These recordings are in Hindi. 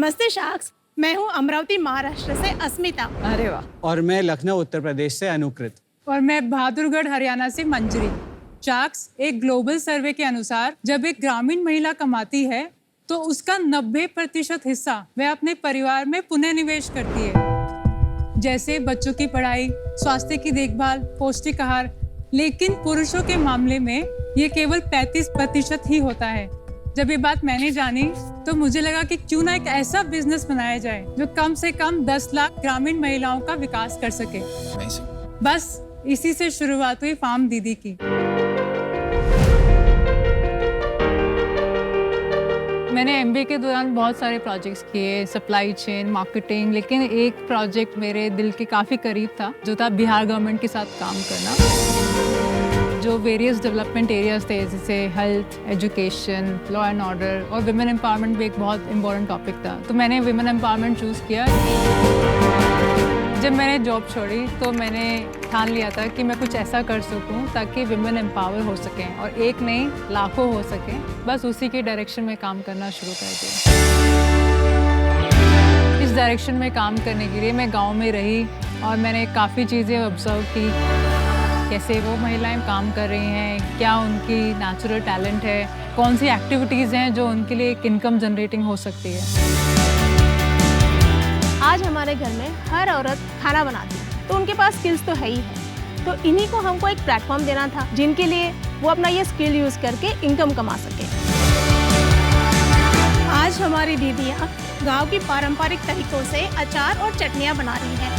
नमस्ते शाक्स, मैं हूँ अमरावती महाराष्ट्र से अस्मिता। अरे वाह। और मैं लखनऊ उत्तर प्रदेश से अनुकृत। और मैं बहादुरगढ़ हरियाणा से मंजरी। शाक्स, एक ग्लोबल सर्वे के अनुसार जब एक ग्रामीण महिला कमाती है तो उसका 90% हिस्सा वह अपने परिवार में पुनः निवेश करती है, जैसे बच्चों की पढ़ाई, स्वास्थ्य की देखभाल, पौष्टिक आहार। लेकिन पुरुषों के मामले में ये केवल 35% ही होता है। जब ये बात मैंने जानी तो मुझे लगा कि क्यों ना एक ऐसा बिजनेस बनाया जाए जो कम से कम 10 लाख ग्रामीण महिलाओं का विकास कर सके। बस इसी से शुरुआत हुई फार्म दीदी की। मैंने एमबीए के दौरान बहुत सारे प्रोजेक्ट्स किए, सप्लाई चेन, मार्केटिंग, लेकिन एक प्रोजेक्ट मेरे दिल के काफ़ी करीब था, जो था बिहार गवर्नमेंट के साथ काम करना। जो वेरियस डेवलपमेंट एरियाज थे, जैसे health, education, law and order और विमेन एम्पावरमेंट भी एक बहुत इम्पोर्टेंट टॉपिक था। तो मैंने विमेन एम्पावरमेंट चूज़ किया। जब मैंने जॉब छोड़ी तो मैंने ठान लिया था कि मैं कुछ ऐसा कर सकूं ताकि विमेन एम्पावर हो सकें और एक नहीं लाखों हो सकें। बस उसी के डायरेक्शन में काम करना शुरू कर दिया। इस डायरेक्शन में काम करने के लिए मैं गांव में रही और मैंने काफ़ी चीज़ें ऑब्जर्व की, कैसे वो महिलाएं काम कर रही हैं, क्या उनकी नेचुरल टैलेंट है, कौन सी एक्टिविटीज़ हैं जो उनके लिए एक इनकम जनरेटिंग हो सकती है। आज हमारे घर में हर औरत खाना बनाती है, तो उनके पास स्किल्स तो है ही है। तो इन्हीं को हमको एक प्लेटफॉर्म देना था जिनके लिए वो अपना ये स्किल यूज करके इनकम कमा सके। आज हमारी दीदियाँ गांव की पारंपरिक तरीकों से अचार और चटनियाँ बना रही हैं।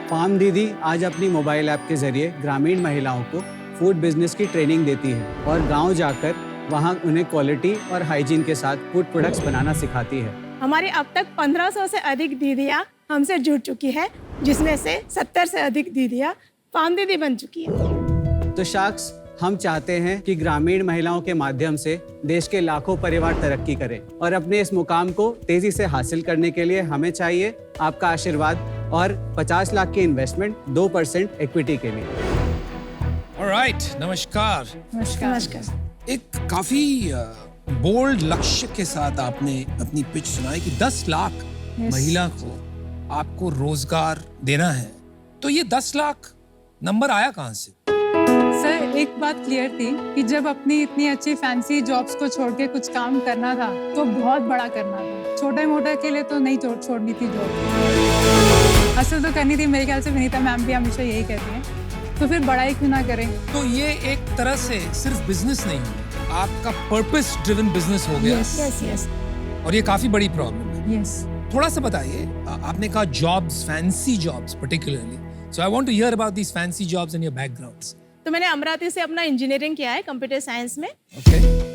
फार्म दीदी आज अपनी मोबाइल ऐप के जरिए ग्रामीण महिलाओं को फूड बिजनेस की ट्रेनिंग देती है और गांव जाकर वहां उन्हें क्वालिटी और हाइजीन के साथ फूड प्रोडक्ट्स बनाना सिखाती है। हमारी अब तक 1500 से अधिक दीदियाँ हमसे जुड़ चुकी है, जिसमें से 70 से अधिक दीदियाँ फार्म दीदी बन चुकी है। तो शाक्स, हम चाहते हैं कि ग्रामीण महिलाओं के माध्यम से देश के लाखों परिवार तरक्की करें और अपने इस मुकाम को तेजी से हासिल करने के लिए हमें चाहिए आपका आशीर्वाद और 50 लाख की इन्वेस्टमेंट 2% इक्विटी के लिए। ऑलराइट, नमस्कार। नमस्कार। एक काफी बोल्ड लक्ष्य के साथ आपने अपनी पिच सुनाई कि 10 लाख महिला को आपको रोजगार देना है। तो ये 10 लाख नंबर आया कहाँ से? सर, एक बात क्लियर थी कि जब अपनी इतनी अच्छी फैंसी जॉब्स को छोड़ के कुछ काम करना था तो बहुत बड़ा करना था। छोटे मोटे के लिए तो नहीं छोड़नी थी जॉब, असल तो करनी थी। मेरे ख्याल से विनीता मैम भी हमेशा यही कहती हैं, तो फिर बड़ा ही क्यों ना करें। तो ये एक तरह से सिर्फ बिजनेस नहीं है, आपका पर्पस ड्रिवन बिजनेस हो गया। यस। और ये काफी बड़ी प्रॉब्लम है। यस। थोड़ा सा बताइए, आपने कहा jobs, fancy jobs particularly, so I want to hear about these fancy jobs and your backgrounds. तो मैंने अमरावती से अपना इंजीनियरिंग किया है कंप्यूटर साइंस में।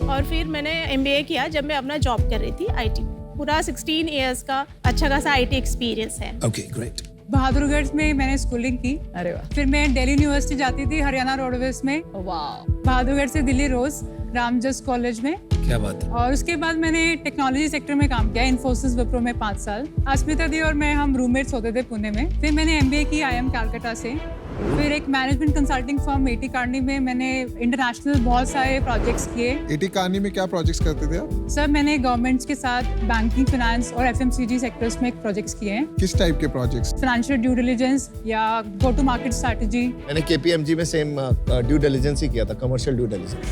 और फिर मैंने एमबीए किया जब मैं अपना जॉब कर रही थी आईटी। पूरा 16 इयर्स का अच्छा खासा आईटी एक्सपीरियंस है। Okay, great. बहादुरगढ़ में मैंने स्कूलिंग की। अरे वाह। फिर मैं दिल्ली यूनिवर्सिटी जाती थी, हरियाणा रोडवेज में। वाह। बहादुरगढ़ से दिल्ली रोज रामजस कॉलेज में। क्या बात है। और उसके बाद मैंने टेक्नोलॉजी सेक्टर में काम किया, इन्फोसिस विप्रो में 5 साल। अस्मिता दी और मैं हम रूममेट्स होते थे पुणे में। फिर मैंने एमबीए की आईएम कलकत्ता से। फिर एक management consulting firm eighty Carney में मैंने इंटरनेशनल बहुत सारे प्रोजेक्ट्स किए। एटी कार्नी में क्या प्रोजेक्ट्स करते थे आप? सर, मैंने गवर्नमेंट्स के साथ बैंकिंग, फाइनेंस और एफएमसीजी सेक्टर्स में प्रोजेक्ट्स किए हैं। किस टाइप के प्रोजेक्ट्स? फाइनेंशियल ड्यू डिलिजेंस या गो टू मार्केट स्ट्रेटजी। मैंने केपीएमजी में सेम ड्यू डिलिजेंस ही किया था, commercial due diligence.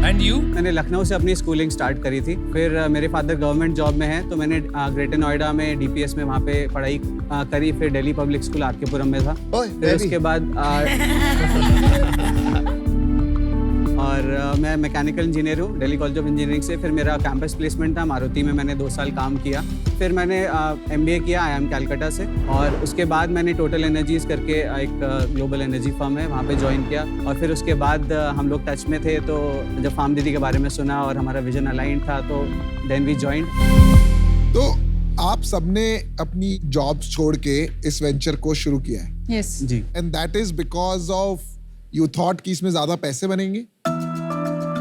And you? मैंने लखनऊ से अपनी स्कूलिंग स्टार्ट करी थी। फिर मेरे फादर गवर्नमेंट जॉब में हैं, तो मैंने ग्रेटर नोएडा में डीपीएस में वहाँ पे पढ़ाई करी। फिर दिल्ली पब्लिक स्कूल आरकेपुरम में था। फिर उसके बाद और मैं मैकेनिकल इंजीनियर हूँ दिल्ली कॉलेज ऑफ इंजीनियरिंग से। फिर मेरा कैंपस प्लेसमेंट था मारुति में, मैंने 2 साल काम किया। फिर मैंने एमबीए किया आईएम कलकत्ता से और उसके बाद मैंने टोटल एनर्जीज करके एक ग्लोबल एनर्जी फर्म है, वहाँ पे ज्वाइन किया। और फिर उसके बाद हम लोग टच में थे, तो जब फार्म दीदी के बारे में सुना और हमारा विजन अलाइन था, तो देन वी जॉइंड। तो आप सबने अपनी जॉब छोड़ के इस वेंचर को शुरू किया है। यस जी। And that is because of you thought कि इसमें ज्यादा पैसे बनेंगे।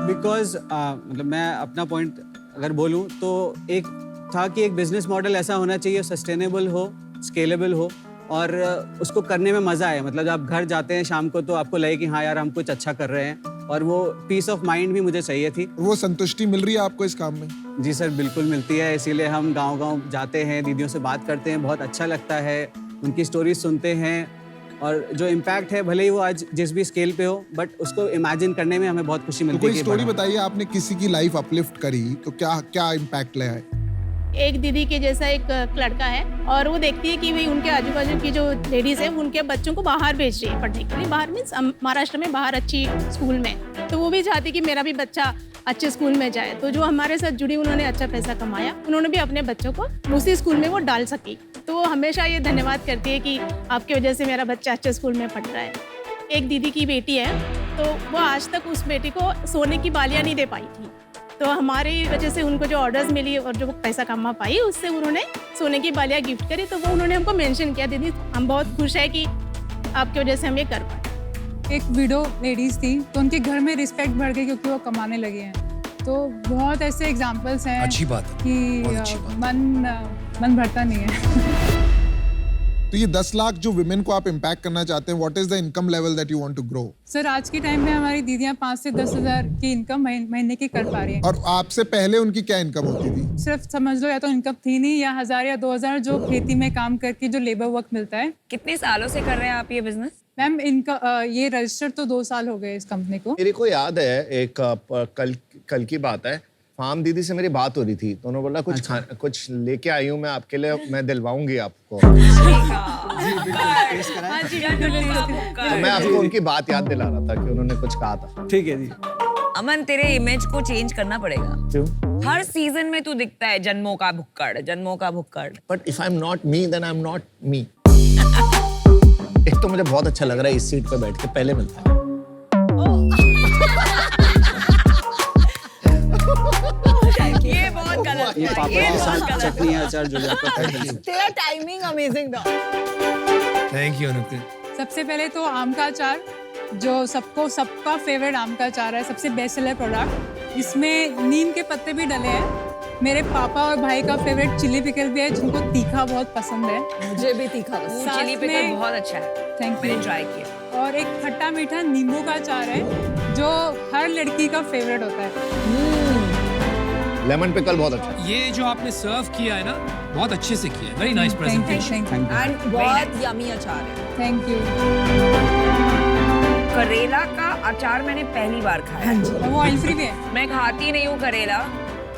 बिकॉज मतलब मैं अपना पॉइंट अगर बोलूँ तो एक था कि एक बिजनेस मॉडल ऐसा होना चाहिए, सस्टेनेबल हो, स्केलेबल हो और उसको करने में मज़ा आए। मतलब जब आप घर जाते हैं शाम को तो आपको लगे कि हाँ यार हम कुछ अच्छा कर रहे हैं, और वो पीस ऑफ माइंड भी मुझे चाहिए थी। वो संतुष्टि मिल रही है आपको इस काम में? जी सर, बिल्कुल मिलती है। इसीलिए हम गांव-गांव जाते हैं, दीदियों से बात करते हैं, बहुत अच्छा लगता है, उनकी स्टोरी सुनते हैं, और जो इम्पैक्ट है भले ही वो आज जिस भी स्केल पे हो, बट उसको इमेजिन करने में हमें बहुत खुशी तो मिलती है। कोई स्टोरी बताइए, आपने किसी की लाइफ अपलिफ्ट करी तो क्या क्या इम्पैक्ट ले आए? एक दीदी के जैसा एक लड़का है, और वो देखती है कि भाई उनके आजू बाजू की जो लेडीज है उनके बच्चों को बाहर भेज रही है पढ़ने के लिए। बाहर मीन्स महाराष्ट्र में बाहर अच्छी स्कूल में, तो वो भी चाहती कि मेरा भी बच्चा अच्छे स्कूल में जाए। तो जो हमारे साथ जुड़ी, उन्होंने अच्छा पैसा कमाया, उन्होंने भी अपने बच्चों को उसी स्कूल में वो डाल सकी। तो वो हमेशा ये धन्यवाद करती है कि आपकी वजह से मेरा बच्चा अच्छे स्कूल में पढ़ रहा है। एक दीदी की बेटी है, तो वो आज तक उस बेटी को सोने की बालियाँ नहीं दे पाई थी, तो हमारी वजह से उनको जो ऑर्डर्स मिली और जो पैसा कमा पाई, उससे उन्होंने सोने की बालियाँ गिफ्ट करी। तो वो उन्होंने हमको मेंशन किया, दीदी हम बहुत खुश है कि आपकी वजह से हम ये कर पाए। एक विडो लेडीज थी, तो उनके घर में रिस्पेक्ट बढ़ गई क्योंकि वो कमाने लगे हैं। तो बहुत ऐसे एग्जांपल्स हैं। अच्छी बात है, कि बहुत अच्छी बात। मन भरता नहीं है। तो ये 10 लाख जो विमेन को आप इम्पैक्ट करना चाहते हैं, what is the income level that you want to grow? Sir, आज के टाइम में हमारी दीदियां 5 से 10 हज़ार की इनकम महीने की कर पा रही हैं। और आपसे पहले उनकी क्या इनकम होती थी? सिर्फ समझ लो या तो इनकम थी नहीं, या 1000 या 2000 जो खेती में काम करके जो लेबर वर्क मिलता है। कितने सालों से कर रहे हैं आप ये बिजनेस? मैम, इनका ये रजिस्टर तो 2 साल हो गए इस कंपनी को। मेरे को याद है एक कल की बात है, फार्म दीदी से मेरी बात हो रही थी, तो उन्होंने बोला कुछ लेके आई हूँ मैं आपके लिए, मैं दिलवाऊंगी आपको। तो मैं आपको उनकी बात याद दिला रहा था कि उन्होंने कुछ कहा था। ठीक है जी। अमन, तेरे इमेज को चेंज करना पड़ेगा। क्यों? हर सीजन में तू दिखता है जन्मों का भुक्कड़, जन्मों का भुक्कड़। But if I am not me then I am not me. एक तो मुझे बहुत अच्छा लग रहा है इस सीट पे बैठ के, पहले मिलता है। ये बहुत गलत ये है, पापड़ ये के बहुत साथ गलत है। चटनी अचार जो जाता है। तेरा टाइमिंग अमेजिंग था। Thank you Anukrit. सबसे पहले तो आम का अचार, जो सबका फेवरेट आम का अचार है, सबसे बेस्ट सेलर प्रोडक्ट। इसमें नीम के पत्ते भी डले हैं। मेरे पापा और भाई का फेवरेट चिली पिकल भी है, जिनको तीखा बहुत पसंद है। मुझे भी तीखा पसंद है। साथ चिली पिकल में- बहुत अच्छा है, थैंक मैंने यू। ट्राई किया। और एक खट्टा मीठा नींबू का अचार है, जो हर लड़की का फेवरेट होता है। लेमन पिकल बहुत अच्छा है। ये जो आपने सर्व किया है ना, बहुत अच्छे से किया है। Very nice presentation. Thank and बहुत यमी अचार है। यू। करेला का अचार मैंने पहली बार खाया। वो ऑयल फ्री भी है। मैं खाती नहीं हूँ करेला,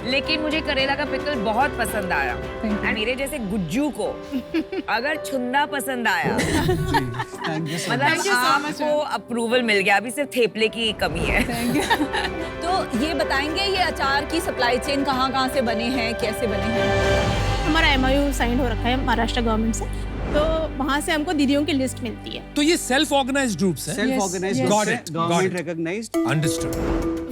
लेकिन मुझे करेला का पिकल बहुत पसंद आया। Thank you. एंड मेरे जैसे गुज्जू को अगर छुंदा पसंद आया, मतलब आपको अप्रूवल मिल गया। अभी सिर्फ थेपले की कमी है। तो ये बताएंगे, ये अचार की सप्लाई चेन कहाँ से बने हैं, कैसे बने हैं? हमारा MOU साइन हो रखा है महाराष्ट्र गवर्नमेंट से, तो वहाँ से हमको दीदियों की लिस्ट मिलती है। तो ये सेल्फ ऑर्गेनाइज्ड ग्रुप्स हैं। Self organised, Got it, got government it. Recognised. Understood.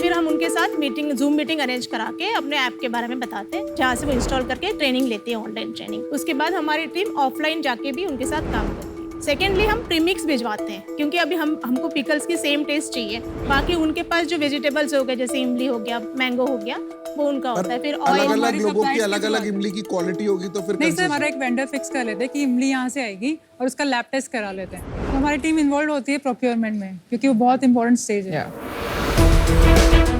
फिर हम उनके साथ जूम मीटिंग अरेंज करा के अपने ऐप के बारे में बताते हैं, जहाँ से वो इंस्टॉल करके ट्रेनिंग लेते हैं, ऑनलाइन ट्रेनिंग। उसके बाद हमारी टीम ऑफलाइन जाके भी उनके साथ काम करती है। सेकेंडली, हम प्रीमिक्स भिजवाते हैं, क्योंकि अभी हमको पिकल्स की सेम टेस्ट चाहिए। बाकी उनके पास जो वेजिटेबल्स हो गए, जैसे इमली हो गया, मैंगो हो गया, वो उनका होता है। फिर अलग ऑयल, अलग हमारी लोगों की supplies अलग की अलग बात- इमली की क्वालिटी होगी, तो फिर नहीं सर, consist- हमारा एक वेंडर फिक्स कर लेते हैं कि इमली यहाँ से आएगी, और उसका लैब टेस्ट करा लेते हैं। तो हमारी टीम इन्वॉल्व होती है प्रोक्योरमेंट में, क्योंकि वो बहुत इंपॉर्टेंट स्टेज है।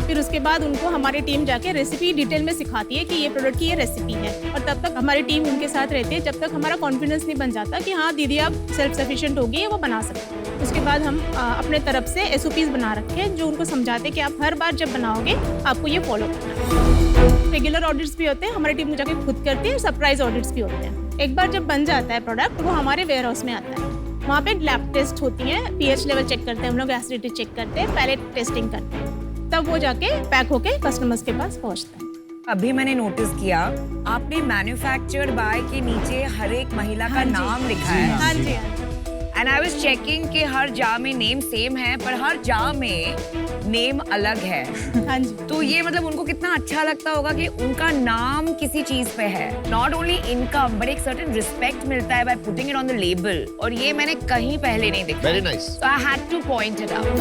फिर उसके बाद उनको हमारी टीम जाके रेसिपी डिटेल में सिखाती है कि ये प्रोडक्ट की ये रेसिपी है। और तब तक हमारी टीम उनके साथ रहती है, जब तक हमारा कॉन्फिडेंस नहीं बन जाता कि हाँ दीदी आप सेल्फ सफिशिएंट होगी, वो बना सकते हैं। उसके बाद हम अपने तरफ से SOPs बना रखे हैं, जो उनको समझाते हैं कि आप हर बार जब बनाओगे आपको ये फॉलो करना है। रेगुलर ऑडिट्स भी होते हैं, हमारी टीम जाके खुद करती है। सरप्राइज ऑडिट्स भी होते हैं। एक बार जब बन जाता है प्रोडक्ट, वो हमारे वेयर हाउस में आता है। वहाँ पे लैब टेस्ट होती है, pH लेवल चेक करते हैं हम लोग, एसिडिटी चेक करते हैं, पैलेट टेस्टिंग करते हैं, तब वो जाके पैक होके कस्टमर्स के पास पहुँचता है। अभी मैंने नोटिस किया, आपने मैन्युफैक्चर्ड बाय के नीचे हर एक महिला का नाम लिखा है। हाँ जी, हाँ जी। एंड आई वाज चेकिंग कि हर जार में नेम सेम है, पर हर जार में नेम अलग है। हाँ जी। तो ये मतलब उनको कितना अच्छा लगता होगा कि उनका नाम किसी चीज पे है। नॉट ओनली इनकम, बट एक सर्टेन रिस्पेक्ट मिलता है by putting it on the label, और ये मैंने कहीं पहले नहीं देखा। Very nice. So I had to point it out.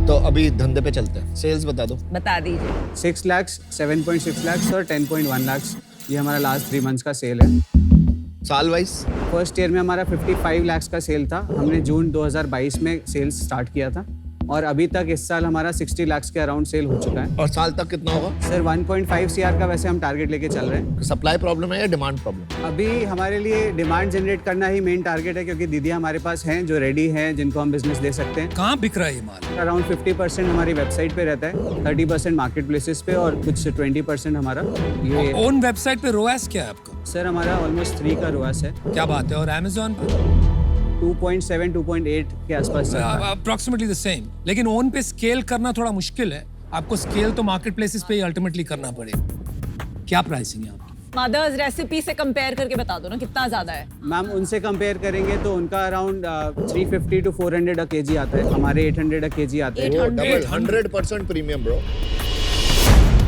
तो अभी धंधे पे चलते हैं, सेल्स बता दो। बता दीजिए। 6 lakhs, 7.6 lakhs और 10.1 lakhs, ये हमारा लास्ट 3 months का सेल है। साल वाइज? फर्स्ट ईयर में हमारा 55 लाख का सेल था, हमने जून 2022 में सेल्स स्टार्ट किया था और अभी तक इस साल हमारा 60 लाख के अराउंड सेल हो चुका है। और साल तक कितना होगा? सर 1.5 CR का वैसे हम टारगेट लेके चल रहे हैं। सप्लाई प्रॉब्लम है या डिमांड प्रॉब्लम? अभी हमारे लिए डिमांड जनरेट करना ही मेन टारगेट है, क्योंकि दीदियाँ हमारे पास हैं जो रेडी हैं, जिनको हम बिजनेस दे सकते हैं। कहाँ बिक रहा है ये माल? अराउंड 50% हमारी वेबसाइट पे रहता है, 30% मार्केट प्लेसेस पे और कुछ 20% हमारा ये। ओन वेबसाइट पे रोएस क्या है आपका? सर हमारा ऑलमोस्ट 3 का रोआस है। क्या बात है? और अमेज़न पे 2.7 2.8 के आसपास चल रहा है। Approximately the same. लेकिन ओन पे स्केल करना थोड़ा मुश्किल है, आपको स्केल तो मार्केट प्लेसेस पे ही अल्टीमेटली करना पड़ेगा। क्या प्राइसिंग है आपकी? मदर्स रेसिपी से कंपेयर करके बता दो ना कितना ज्यादा है। मैम उनसे कंपेयर करेंगे तो उनका अराउंड 350 to 400 अ केजी आता है, हमारे 800 अ केजी आते हैं। 800 100% प्रीमियम ब्रो।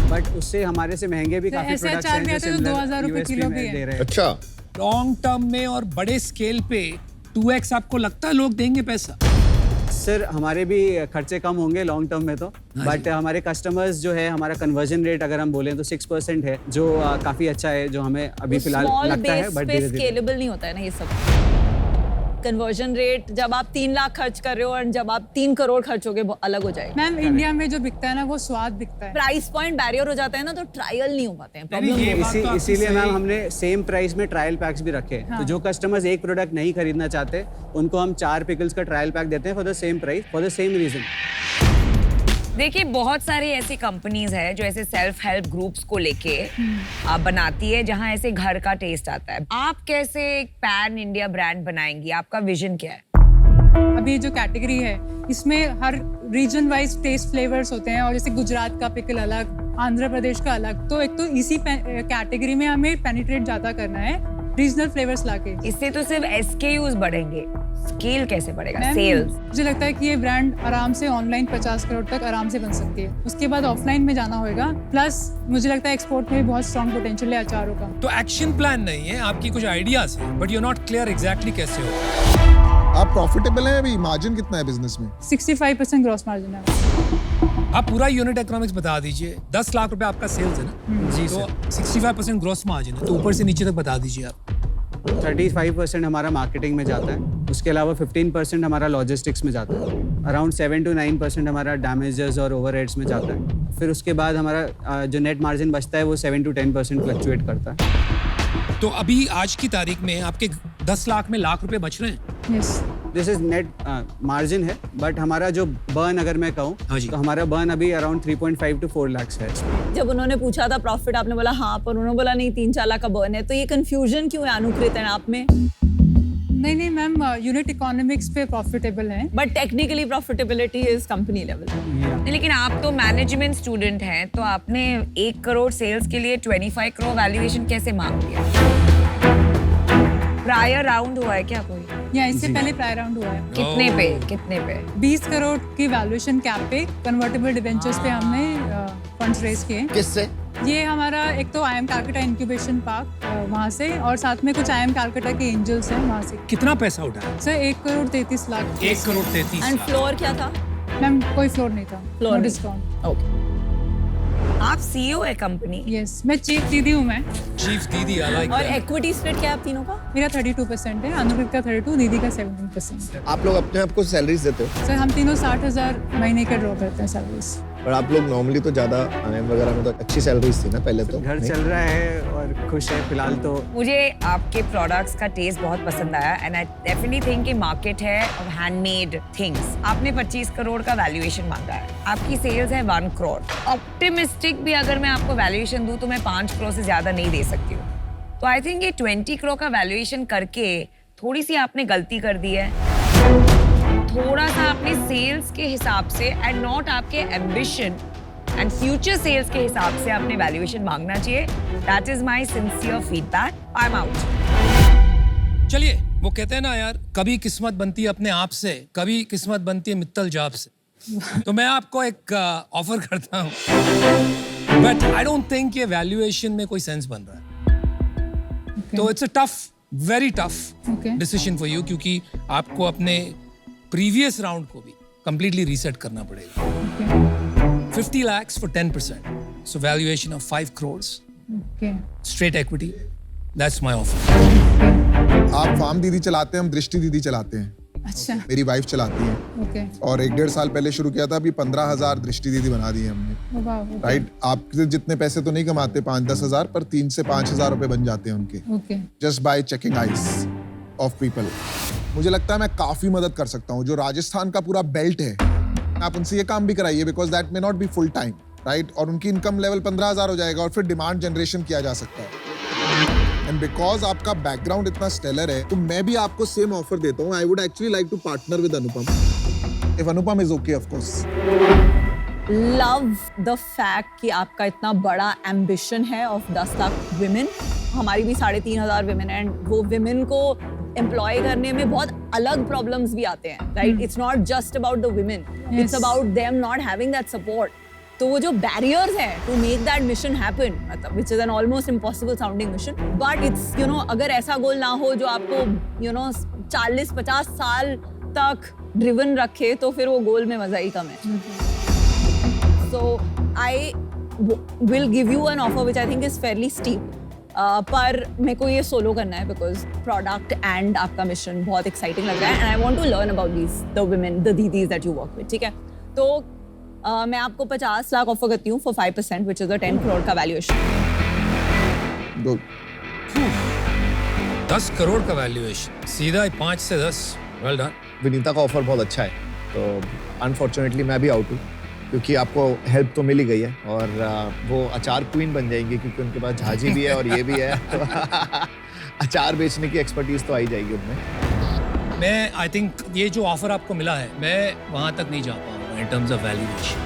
बट उससे हमारे से महंगे भी तो काफी SHR प्रोडक्ट्स हैं भी जो आते हैं तो सिमिलर 2000 रुपए USP किलो में भी है। दे रहे हैं। अच्छा, लॉन्ग टर्म में और बड़े स्केल पे 2x आपको लगता है लोग देंगे पैसा? सर हमारे भी खर्चे कम होंगे लॉन्ग टर्म में तो, बट हमारे कस्टमर्स जो है, हमारा कन्वर्जन रेट अगर हम बोलें तो 6% है, जो काफी अच्छा है, जो हमें अभी फिलहाल स्मॉल लगता है। बेस बट पे धीरे धीरे स्केलेबल नहीं होता है ना ये सब। कन्वर्जन रेट जब आप 3 लाख खर्च कर रहे हो और जब आप 3 करोड़ खर्चोगे वो अलग हो जाएगा। मैम इंडिया में जो बिकता है ना वो स्वाद बिकता है। प्राइस पॉइंट बैरियर हो जाता है ना, तो ट्रायल नहीं हो पाते हैं। नहीं, ये बात तो आपकी इसीलिए सही। मैम हमने सेम प्राइस में ट्रायल पैक्स भी रखे हैं। तो जो कस्टमर्स एक प्रोडक्ट नहीं खरीदना चाहते उनको हम 4 पिकल्स का ट्रायल पैक देते हैं for the same price, for the same reason. देखिए बहुत सारी ऐसी कंपनीज है जो ऐसे सेल्फ हेल्प ग्रुप्स को लेके बनाती है, जहाँ ऐसे घर का टेस्ट आता है। आप कैसे एक पैन इंडिया ब्रांड बनाएंगी? आपका विजन क्या है? अभी जो कैटेगरी है इसमें हर रीजन वाइज टेस्ट फ्लेवर्स होते हैं, और जैसे गुजरात का पिकल अलग, आंध्र प्रदेश का अलग, तो एक तो इसी कैटेगरी में हमें पेनिट्रेट ज्यादा करना है रीजनल फ्लेवर्स लाके। इससे तो सिर्फ SKUs बढ़ेंगे, स्केल कैसे बढ़ेगा? Ma'am, sales. मुझे लगता है कि ये ब्रांड आराम से ऑनलाइन 50 करोड़ तक आराम से बन सकती है। उसके बाद ऑफलाइन में जाना होगा, प्लस मुझे लगता है एक्सपोर्ट में भी बहुत स्ट्रॉन्ग पोटेंशियल है अचारों का। तो एक्शन प्लान नहीं है, आपकी कुछ आइडियाज है, but you are not clear exactly कैसे हो। आप प्रॉफिटेबल हैं अभी? मार्जिन कितना है बिजनेस में? 65% ग्रॉस मार्जिन है। आप पूरा यूनिट इकोनॉमिक्स बता दीजिए। 10 लाख रुपए आपका सेल्स है ना? जी तो 65% ग्रॉस मार्जिन है, तो ऊपर से नीचे तक बता दीजिए आप। 35% हमारा मार्केटिंग में जाता है, उसके अलावा 15% हमारा लॉजिस्टिक्स में जाता है, अराउंड 7 to 9% हमारा डैमेजेस और ओवरहेड्स में जाता है। फिर उसके बाद हमारा जो नेट मार्जिन बचता है वो 7 to 10% फ्लक्चुएट करता है। तो अभी आज की तारीख में आपके 10 लाख में लाख रुपए बच रहे हैं? Yes. This is net margin है, बट हमारा जो बर्न अगर मैं कहूँ हाँ जी। तो हमारा बर्न अभी अराउंड 3.5 to 4 लाख है। जब उन्होंने पूछा था प्रॉफिट, आपने बोला हाँ, पर उन्होंने बोला नहीं 3-4 लाख का बर्न है, तो ये कंफ्यूजन क्यों है अनुकृत है आप में? नहीं मैम, यूनिट इकोनॉमिक्स पे प्रॉफिटेबल है। But technically profitability is company level. नहीं, लेकिन आप तो मैनेजमेंट स्टूडेंट हैं, तो आपने 1 करोड़ सेल्स के लिए 25 करोड़ वैल्यूएशन कैसे मांग लिया? प्रायर राउंड हुआ है क्या कोई? या इससे पहले प्रायर राउंड हुआ है। कितने पे? कितने पे? 20 करोड़ की वैल्यूएशन कैप पे कन्वर्टेबल डिबेंचर्स पे हमने फंड्स रेज किए। किससे? ये हमारा एक तो IIM कैलकाटा इंक्यूबेशन पार्क वहाँ से, और साथ में कुछ IIM कैलकाटा के एंजल्स हैं वहाँ से। कितना पैसा उठाया? Sir 1 crore 33 lakh. 1 crore 33 and lakh. Floor क्या था? मैम कोई फ्लोर नहीं था, Floor नो नहीं। डिस्काउंट। ओके। आप CEO है कंपनी? यस, मैं चीफ दीदी हूँ मैं। चीफ दीदी, आई लाइक और दैट। इक्विटी स्प्लिट क्या है आप तीनों का? मेरा 32% है, अनुकृत का 32, दीदी का 17%। आप लोग अपने आप को सैलरीज देते हो? सर हम तीनों 60,000 महीने का ड्रॉ करते हैं सर्विस। और आप लोग नॉर्मली तो ज्यादा IIM वगैरह में तो अच्छी सैलरीज थी ना पहले तो? घर नहीं? चल रहा है और खुश है फिलहाल तो। मुझे आपके प्रोडक्ट्स का टेस्ट बहुत पसंद आया, एंड आई डेफिनेटली थिंक कि मार्केट है और हैंडमेड थिंग्स। आपने 25 करोड़ का वैल्यूएशन मांगा है, आपकी सेल्स है 1 करोड़। ऑप्टिमिस्टिक भी अगर मैं आपको वैल्यूएशन दूं तो मैं 5 करोड़ से ज्यादा नहीं दे सकती हूँ। तो आई थिंक ये 20 करोड़ का वैल्यूएशन करके थोड़ी सी आपने गलती कर दी है। थोड़ा सा आपने सेल्स के हिसाब से एंड नॉट आपके एम्बिशन एंड फ्यूचर सेल्स के हिसाब से आपने वैल्यूएशन मांगना चाहिए। That is my sincere feedback. I am out. चलिए, वो कहते हैं ना यार, कभी किस्मत बनती है अपने आप से, कभी किस्मत बनती है मित्तल जाप से। तो मैं आपको एक ऑफर करता हूँ, बट आई डोंट थिंक ये वैल्यूएशन में कोई सेंस बन रहा है। तो it's a tough, very tough Okay. Decision for you, क्योंकि आपको अपने प्रीवियस राउंड को भी कंप्लीटली रीसेट करना पड़ेगा। 50 lakhs for 10%, so valuation of 5 crores, okay. straight equity, that's my offer. आप फार्म दीदी चलाते हैं, हम दृष्टि दीदी चलाते हैं। अच्छा, मेरी वाइफ चलाती है ओके, और 1-1.5 साल पहले शुरू किया था, अभी 15,000 दृष्टि दीदी बना दी है हमने। वाह, राइट, आप जितने पैसे तो नहीं कमाते 5-10 हजार, पर 3 से 5,000 रुपए बन जाते हैं उनके, okay, just by checking eyes of people. मुझे लगता है मैं काफी मदद कर सकता हूँ। जो राजस्थान का पूरा बेल्ट है, आप उनसे ये काम भी कराइए, because that may not be full time, right, और उनकी इनकम लेवल 15,000 हो जाएगा और फिर डिमांड जनरेशन किया जा सकता है। एंड बिकॉज आपका बैकग्राउंड इतना स्टेलर है, तो मैं भी आपको सेम ऑफर देता हूँ। I would actually like to partner with Anupam, if Anupam is okay, of course. Love the fact कि आपका इतना बड़ा एम्बिशन है ऑफ 10 लाख विमेन। हमारी भी 3,500 विमेन एंड वो विमेन को एम्प्लॉय करने में बहुत अलग प्रॉब्लम्स भी आते हैं, right? It's not just about the women, it's about them not having that support. तो वो जो बैरियर्स हैं to make that mission happen, मतलब which is an almost impossible sounding mission, but it's अगर ऐसा गोल ना हो जो आपको 40-50 साल तक ड्रिवन रखे, तो फिर वो गोल में मजा ही कम है। So I will give you an offer which I think is fairly steep. पर मेरे को ये सोलो करना है बिकॉज प्रोडक्ट एंड आपका मिशन बहुत एक्साइटिंग लग रहा है and I want to learn about the women, the didis that you work with, ठीक है? तो मैं आपको 50 लाख ऑफर करती हूँ for 5%, which is a 10 crore का वैल्यूएशन। 10 करोड़ का वैल्यूएशन, सीधा 5 से 10। Well done. विनीता का ऑफर बहुत अच्छा है, तो अनफॉर्चुनेटली मैं भी आउट हूँ, क्योंकि आपको हेल्प तो मिल ही गई है और वो अचार क्वीन बन जाएंगी, क्योंकि उनके पास झाजी भी है और ये भी है। तो अचार बेचने की एक्सपर्टीज तो आई जाएगी उनमें। मैं आई थिंक ये जो ऑफर आपको मिला है, मैं वहां तक नहीं जा पाऊंगा इन टर्म्स ऑफ वैल्यूएशन,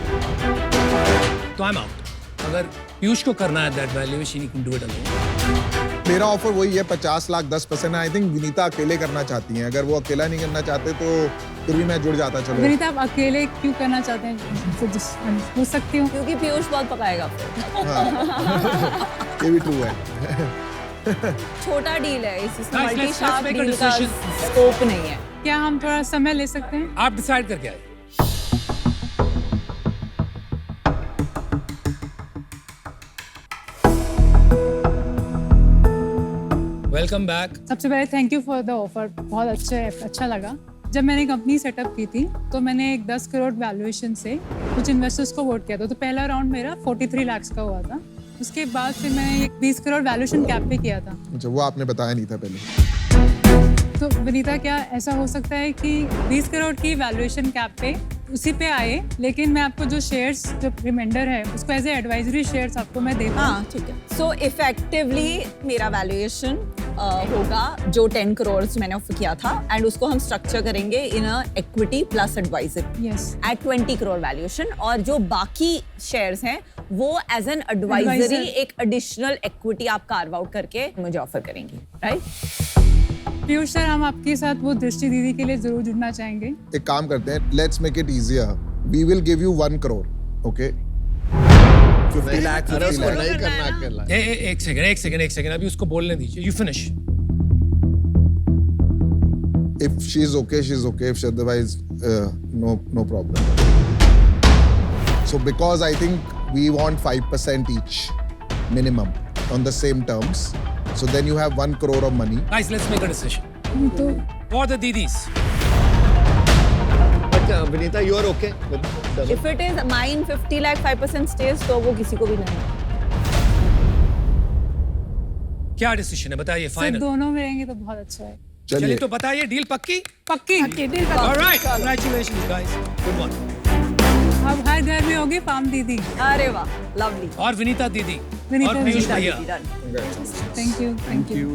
तो आई एम आउट। अगर पीयूष को करना है that valuation, you can do it alone. मेरा ऑफर वही है, 50 लाख 10%। आई थिंक विनीता अकेले करना चाहती हैं, अगर वो अकेला नहीं करना चाहते तो फिर भी मैं जुड़ जाता। चलो विनीता, आप अकेले क्यों करना चाहते हैं? पूछ सकती हूँ? क्योंकि पीयूष बहुत पकाएगा। ये भी ट्रू है। छोटा डील है, इसमें Guys, multi let's sharp make a deal का decision. स्कोप नहीं है। क्या हम थोड़ा समय ले सकते हैं? आप डिसाइड करके आए। Welcome back. सबसे पहले thank you for the offer, बहुत अच्छा लगा। जब मैंने कंपनी सेटअप की थी तो मैंने एक 10 करोड़ वैल्यूएशन से कुछ इन्वेस्टर्स को वोट किया था। तो पहला राउंड मेरा 43 लाख का हुआ था। उसके बाद फिर मैंने एक 20 करोड़ वैल्यूएशन कैप पे किया था। अच्छा, वो आपने बताया नहीं था पहले। तो विनीता, क्या ऐसा हो सकता है कि 20 करोड़ की वैल्यूएशन कैप पे उसी पे आए, लेकिन मैं आपको जो शेयर्स, जो रिमाइंडर है, उसको एज ए एडवाइजरी शेयर्स आपको मैं देता हूँ। हाँ, ठीक है। सो इफेक्टिवली मेरा वैल्यूएशन होगा जो 10 करोड़ मैंने ऑफर किया था, एंड उसको हम स्ट्रक्चर करेंगे in a equity plus advisor yes, at 20 crore valuation, और जो बाकी शेयर्स हैं वो एज एन एडवाइजरी एक एडिशनल इक्विटी आप कार्व आउट करके मुझे ऑफर करेंगी, राइट? पीयूष सर, हम आपके साथ वो दृष्टि दीदी के लिए जरूर जुड़ना चाहेंगे। एक काम करते हैं, let's make it easier. We will give you 1 crore, okay? 50 lakh, अरे 50 उसको लाख। नहीं करना अकेला। एक सेकंड, अभी उसको बोलने दीजिए। You finish. If she's okay, she's okay. If she otherwise, no problem. So because I think we want 5% each minimum on the same terms. So then you have 1 crore of money. Guys, let's make a decision. तो For the didis. But Vinita, you are okay with the... If it is mine 50 lakh 5% stays, तो वो किसी को भी नहीं। क्या डिसीजन है बताइए? Sir final. दोनों में रहेंगे तो बहुत अच्छा है। चलिए चलिए तो बताइए, डील पक्की? पक्की। Alright, congratulations guys, good one. अब हर घर में होगी फार्म दीदी। अरे वाह, लवली। और विनीता दीदी विनीता और पीयूष दीदी। भैया। Thank you. Thank you.